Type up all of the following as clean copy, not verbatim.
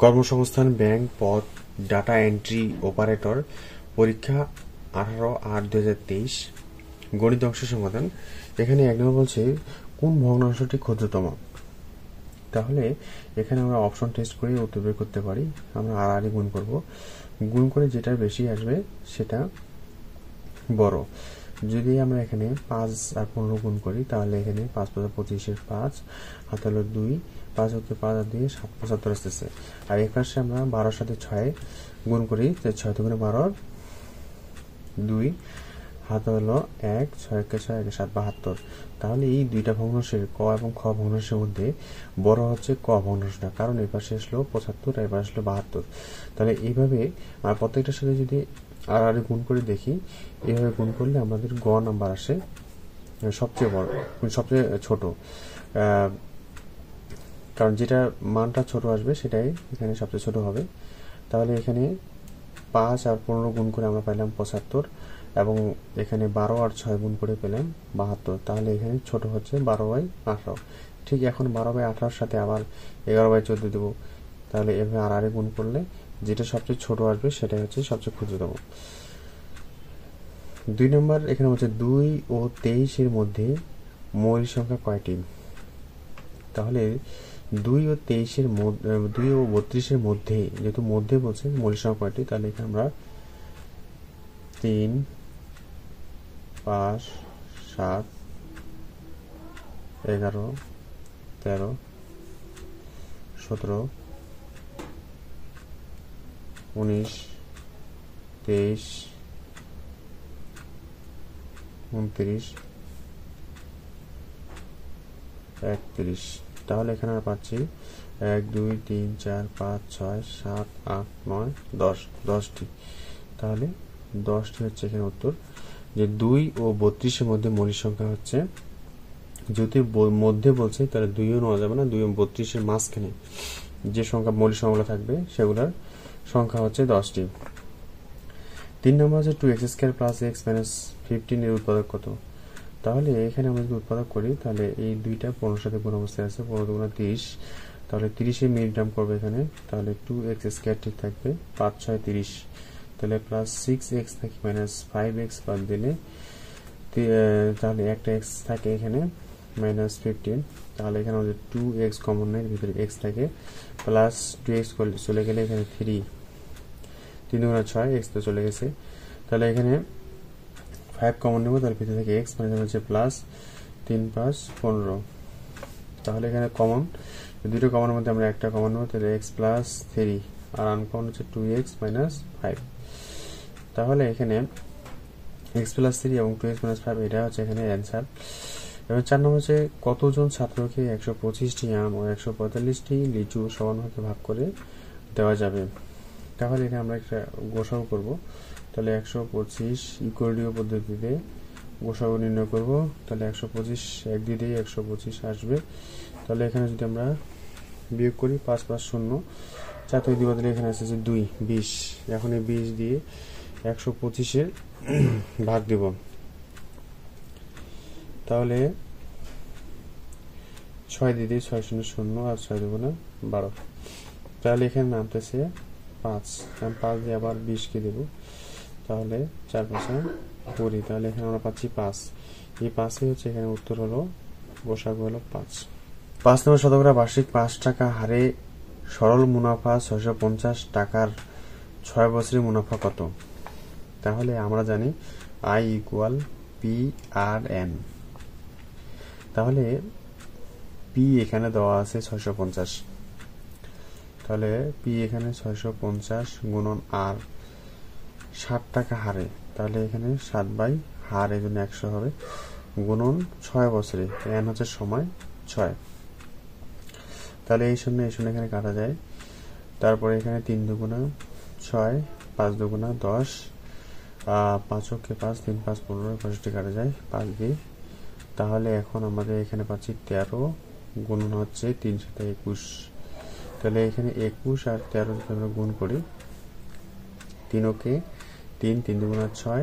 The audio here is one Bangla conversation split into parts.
কর্মসংস্থান ব্যাংক পদ ডাটা এন্ট্রি অপারেটর পরীক্ষা 18/8/2023 গণিত অংশ সমাধান। এখানে এক নম্বর বলছে কোন ভগ্নাংশটি ক্ষুদ্রতম। তাহলে এখানে আমরা অপশন টেস্ট করে উত্তর বের করতে পারি। আমরা আর গুণ করব, গুণ করে যেটা বেশি আসবে সেটা বড়। যদি আমরা এখানে 5 আর 15 গুণ করি তাহলে এখানে 5 × 25 5 হাতে হলো 2, 5 হতে 5 আর 2 7 75 আসতেছে। আর এই পাশে আমরা 12 সাথে 6 গুণ করি, 6 × 12 2 হাতে হলো 1, 6 × 6 = 7 72। তাহলে এই দুইটা ভগ্নাংশের ক এবং খ ভগ্নাংশের মধ্যে বড় হচ্ছে ক ভগ্নাংশটা, কারণ এই পাশে আসলো 75 আর এই পাশে আসলো 72। তাহলে এইভাবে প্রত্যেকটার সাথে যদি আর গুণ করে দেখি, এইভাবে গুণ করলে আমাদের গ নাম্বার আসে সবচেয়ে বড়, সবচেয়ে ছোট, কারণ যেটা মানটা ছোট আসবে সেটাই এখানে সবচেয়ে ছোট হবে। তাহলে এখানে 5 আর 15 গুণ করে আমরা পেলাম 75 এবং এখানে 12 আর 6 গুণ করে পেলাম 72। তাহলে এখানে ছোট হচ্ছে 12/18। ঠিক এখন 12/18 সাথে আবার 11/14 দেব। তাহলে এভাবে আর গুণ করলে যেটা সবচেয়ে ছোট আসবে সেটাই হচ্ছে সবচেয়ে ক্ষুদ্রতম। 2 নম্বর এখানে হচ্ছে 2 ও 23 এর মধ্যে মৌলিক সংখ্যা কয়টি। তাহলে 2 ও 23 এর মধ্যে 2 ও 32 এর মধ্যে, যেহেতু মধ্যে বলছে মৌলিক সংখ্যা কয়টি, তাহলে এখানে আমরা 3, 5, 7, 11, 13, 17, 19, 23, 29, 31। তাহলে এখানে আমরা পাচ্ছি 1, 2, 3, 4, 5, 6, 7, 8, 9, 10, 10টি। তাহলে 10টি হচ্ছে এখানে উত্তর। যে 2 ও 32 এর মধ্যে মৌলিক সংখ্যা হচ্ছে, যদি মধ্যে বলছে তাহলে 2ও নেওয়া যাবে না, 2 ও 32 এর মাঝখানে যে সংখ্যা মৌলিক সংখ্যাগুলো থাকবে সেগুলোর সংখ্যা হচ্ছে 10টি। 3 নম্বর হচ্ছে 2x² + x - 15 এর উৎপাদক কত। তাহলে এখানে আমরা যদি উৎপাদক করি তাহলে এই দুইটা 15 সাথে গুণ অবস্থায় আছে, 15 × 30, তাহলে 30 এ মিনিগ্রাম করবে এখানে, তাহলে 2x² ঠিক থাকবে, 5 × 6 = 30। তাহলে +6x থাকে -5x বাদ দিলে তাহলে একটা x থাকে এখানে -15। তাহলে এখানে আমাদের 2x কমন নেই, ভিতরে x থাকে, প্লাস 2x চলে গেলে এখানে 3 × 6 x তো চলে গেছে। তাহলে এখানে 5 কমন নেব, তাহলে ভিতরে থেকে x মানে হচ্ছে প্লাস 3 × 5 = 15। তাহলে এখানে কমন, দুটো কমনের মধ্যে আমরা একটা কমন নেব, তাহলে x + 3 আর আনকমন হচ্ছে 2x - 5। তাহলে এখানে x + 3 এবং 2x - 5 এটা হচ্ছে এখানে অ্যান্সার। এবং 4 নম্বর হচ্ছে কতজন ছাত্রকে 125টি আম ও 145টি লিচু সমানভাবে ভাগ করে দেওয়া যাবে। তাহলে এখানে আমরা একটা গোসাগু করব। তাহলে 125 ইকুয়ালিটিও পদ্ধতিতে গোসাগু নির্ণয় করব। তাহলে 125 এক দিয়ে দিয়ে 125 আসবে। তাহলে এখানে যদি আমরা বিয়োগ করি 5 + 0, 4 থেকে 2 বদলে এখানে আছে 2, 20। এখন এই 20 দিয়ে 125 এর ভাগ দেব। তাহলে 6 দিয়ে দিয়ে 6 × 0 0 আর 6 × 2 = 12। তাহলে এখানে নামতেছে 5, 5 দিয়ে আবার 20 কে দেব, তাহলে 4 × 5 = 20। তাহলে এখানে আমরা পাচ্ছি 5। এই 5ই হচ্ছে এখানে উত্তর হলো, গোসাগু হলো 5। 5 নম্বর শতকরা বার্ষিক 5 টাকা হারে সরল মুনাফা 650 টাকার 6 বছরের মুনাফা কত। তাহলে আমরা জানি I = P/N। তাহলে P এখানে দেওয়া আছে 650, তাহলে P এখানে 650 গুণন R 60 টাকা হারে, তাহলে এখানে 7 হার, এই জন্য 100 হবে, গুণন 6 বছরে, n হচ্ছে সময় 6। তাহলে এই শূন্য এখানে কাটা যায়। তারপরে এখানে 3 × 2 = 6, 5 × 2 = 10, 5 × 5, 3 × 5 = 15, 65 কাটা যায় 5 দিয়ে। তাহলে এখন আমাদের এখানে পাচ্ছি 13 গুণন হচ্ছে 3 × 7 = 21। তাহলে এখানে 21 আর 13 যদি আমরা গুণ করি, 3 × 3, 3 × 2 = 6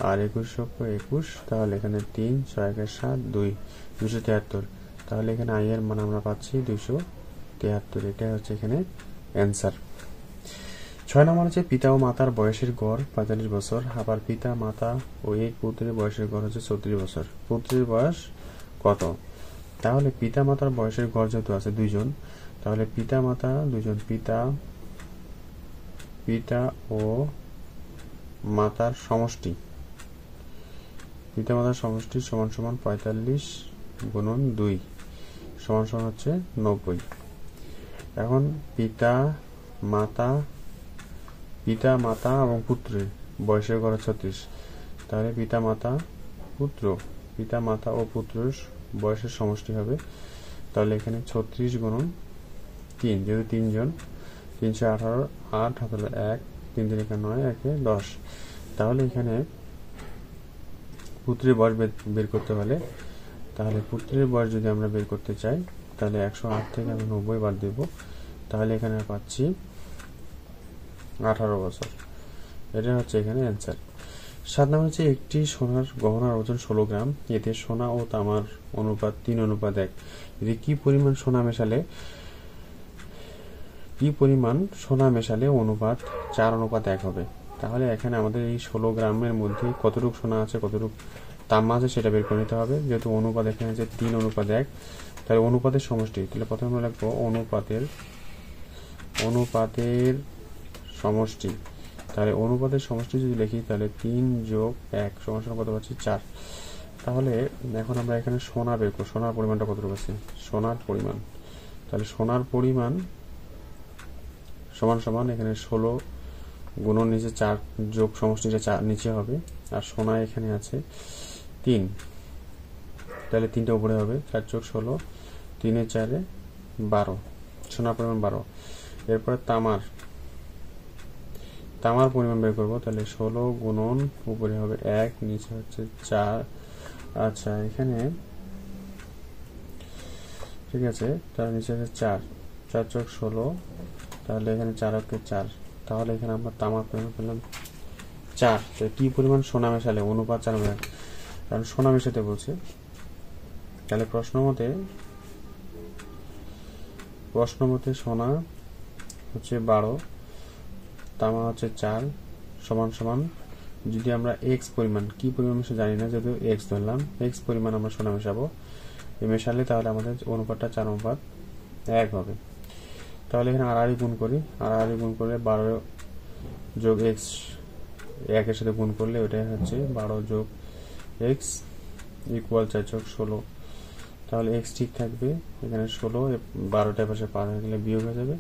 আর 21 × 21, তাহলে এখানে 3, 6 × 7 = 2, 273। তাহলে এখানে I এর মান আমরা পাচ্ছি 273। এটা হচ্ছে এখানে অ্যান্সার। 6 নম্বর হচ্ছে পিতা ও মাতার বয়সের গড় 45 বছর, আবার পিতা মাতা ও এক পুত্রের বয়সের গড় হচ্ছে 34 বছর। পুত্রের বয়স কত? তাহলে পিতা মাতার বয়সের গড় যেহেতু আছে দুইজন, তাহলে পিতা মাতা দুইজন, পিতা ও মাতার সমষ্টি, পিতা মাতার সমষ্টি সমান সমান 45 গুণন 2 সমান সমান হচ্ছে 90। এখন পিতা মাতা এবং পুত্রের বয়সের গড় 36, তাহলে পিতা মাতা ও পুত্রের বয়সের সমষ্টি হবে, তাহলে এখানে 36 গুণন 3, যেহেতু 3 জন, 318, 8 হাতে 1, 3 3 9, 1 10। তাহলে এখানে পুত্রের বয়স বের করতে হলে, তাহলে পুত্রের বয়স যদি আমরা বের করতে চাই, তাহলে 108 থেকে আমি 90 বাদ দেব, তাহলে এখানে পাচ্ছি 18 বছর। এটা হচ্ছে এখানে অ্যান্সার। 7 নম্বর হচ্ছে একটি সোনার গহনার ওজন 16 গ্রাম, এতে সোনা ও তামার অনুপাত 3:1। এতে কি পরিমাণ সোনা মেশালে অনুপাত 4:1 হবে? তাহলে এখানে আমাদের এই 16 গ্রামের মধ্যে কতটুকু সোনা আছে, কতটুকু তামা আছে সেটা বের করে নিতে হবে। যেহেতু অনুপাত এখানে আছে 3:1, তাহলে অনুপাতের সমষ্টি, তাহলে প্রথমে আমরা লিখবো অনুপাতের সমষ্টি। তাহলে অনুপাতের সমষ্টি যদি লিখি, তাহলে 3 + 1 সমান সমান কত পাচ্ছি? 4। তাহলে এখন আমরা এখানে সোনা বের করব, সোনার পরিমাণটা কতটুকু আছে, সোনার পরিমাণ, তাহলে সোনার পরিমাণ সমান সমান এখানে 16 গুণন নিচে 4 যোগ সমষ্টিটা 4 নিচে হবে, আর সোনা এখানে আছে 3, তাহলে 3টা উপরে হবে, 4 + 16, 3 × 4 = 12, সোনার পরিমাণ 12। এরপরে তামার পরিমাণ বের করবো, তাহলে 16 গুণন উপরে হবে 1, নিচে হচ্ছে 4। আচ্ছা, এখানে ঠিক আছে, তাহলে নিচে হচ্ছে 4, 4 + 16, তাহলে এখানে 4 × 4, তাহলে এখানে আমরা তামার পরিমাণ পেলাম 4। তো কি পরিমাণ সোনা মেশালে অনুপাত 4:1, কারণ সোনা মেশাতে বলছে। তাহলে প্রশ্ন মতে সোনা হচ্ছে 12, তামা হচ্ছে 4, সমান সমান, যদি আমরা x পরিমাণ, কি পরিমাণ মেশে জানি না, যেহেতু x ধরলাম, x পরিমাণ আমরা সোনা মেশাবো, মেশালে তাহলে আমাদের অনুপাতটা 4:1 হবে। তাহলে এখানে আড়াআড়ি গুণ করি, আড়াআড়ি গুণ করলে 12 যোগ x 1 এর সাথে গুণ করলে ওটাই হচ্ছে 12 যোগ x ইকুয়াল 4 যোগ 16। তাহলে x ঠিক থাকবে, এখানে 16, 12টা পাশে পার হয়ে গেলে বিয়োগ হয়ে যাবে,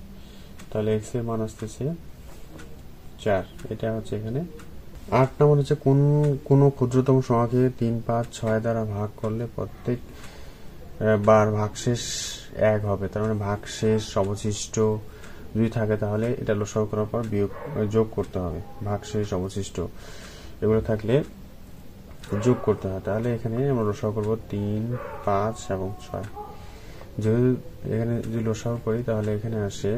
তাহলে x এর মান আসতেছে 4। এটা হচ্ছে এখানে। 8 নম্বর হচ্ছে কোন ক্ষুদ্রতম সংখ্যাকে 3, 5, 6 দ্বারা ভাগ করলে প্রত্যেক বার ভাগশেষ 1 হবে। তার মানে ভাগশেষ অবশিষ্ট যদি থাকে, তাহলে এটা লসাগু করার পর যোগ করতে হবে। ভাগশেষ অবশিষ্ট এগুলো থাকলে যোগ করতে হয়। তাহলে এখানে আমরা লসাগু করবো 3, 5 এবং 6। যেহেতু এখানে যদি লসাগু করি, তাহলে এখানে আসে,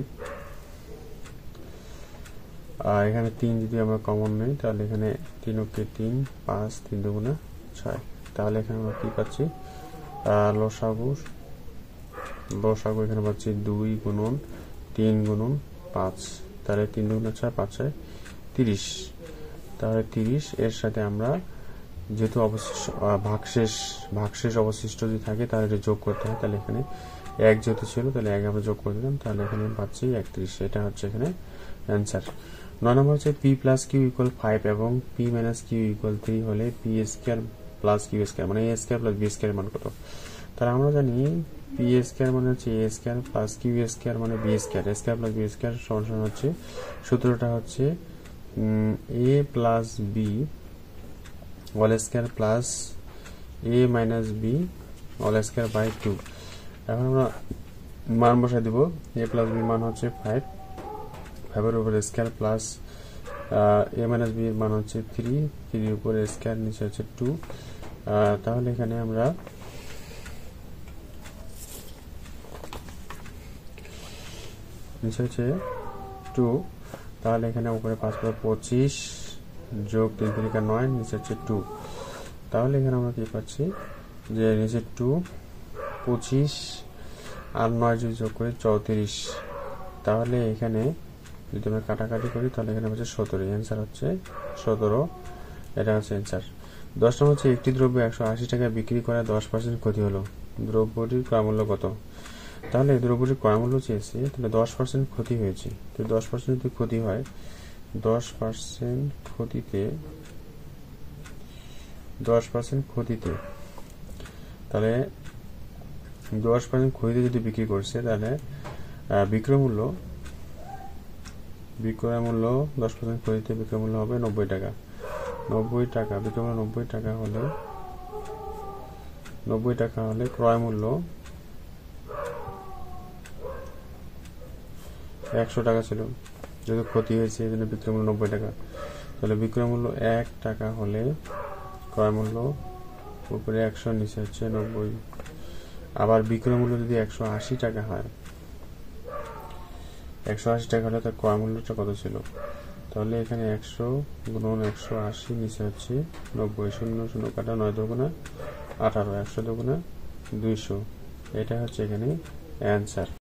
এখানে 3 যদি আমরা কমন নেই, তাহলে এখানে 3 × 3, 5, 3 × 2 = 6। তাহলে এখানে আমরা কি পাচ্ছি, লসাগু এখানে পাচ্ছি 2 গুণন 3 গুণন 5, তাহলে 3 × 2 = 6, 5 × 30। তাহলে 30 এর সাথে আমরা যেহেতু ভাগশেষ অবশিষ্ট যদি থাকে, তাহলে এটা যোগ করতে হয়। তাহলে এখানে 1 যেহেতু ছিল, তাহলে 1 আমরা যোগ করে দিলাম, তাহলে এখানে পাচ্ছি 31। এটা হচ্ছে এখানে অ্যান্সার। 9 নম্বর হচ্ছে p + q = 5 এবং p - q = 3 হলে p² + q² মানে a² + b² মান কত? তাহলে আমরা জানি p² মানে হচ্ছে a² + q² মানে b², a² + b² সমান হচ্ছে, সূত্রটা হচ্ছে a + b (² + a - b (² / 2)। এখন আমরা মান বসাই দেব, a + b মান হচ্ছে 5, 5 এর উপরে স্কয়ার প্লাস a - b এর মান হচ্ছে 3, 3 এর উপরে স্কয়ার, নিচে হচ্ছে 2। তাহলে এখানে আমরা নিচে হচ্ছে 2, তাহলে এখানে উপরে 5 × 25 যোগ 3 × 3 = 9, নিচে হচ্ছে 2। তাহলে এখানে আমরা কি পাচ্ছি, যে নিচে 2, 25 আর 9 যদি যোগ করি 34, তাহলে এখানে যদি আমরা কাটাকাটি করি তাহলে এখানে হচ্ছে 17, অ্যান্সার হচ্ছে 17, এটা হচ্ছে অ্যান্সার। 10 নম্বর হচ্ছে একটি দ্রব্য 180 টাকায় বিক্রি করা 10% ক্ষতি হলো, দ্রব্যটির ক্রয়মূল্য কত? তাহলে দ্রব্যটির ক্রয়মূল্য চেয়েছে, তাহলে 10% ক্ষতি হয়েছে, তো 10% যদি ক্ষতি হয়, 10% ক্ষতিতে তাহলে 10% ক্ষতিতে যদি বিক্রি করছে, তাহলে বিক্রয় মূল্য 10% ক্ষতিতে বিক্রয় মূল্য হবে 90 টাকা। 90 টাকা বিক্রয় মূল্য 90 টাকা হলে ক্রয় মূল্য 100 টাকা ছিল, যেহেতু ক্ষতি হয়েছে এই জন্য বিক্রয় মূল্য 90 টাকা। তাহলে বিক্রয় মূল্য 1 টাকা হলে ক্রয় মূল্য উপরে 100, নিচে হচ্ছে 90। আবার বিক্রয় মূল্য যদি 180 টাকা হয়, 180 টাকা হলে তার ক্রয় মূল্যটা কত ছিল? তাহলে এখানে 100 গুণন 180, নিচে হচ্ছে 90, 0 0 কাটা, 9 দুগুণা 18, 100 দুগুণা 200, এটা হচ্ছে এখানে অ্যান্সার।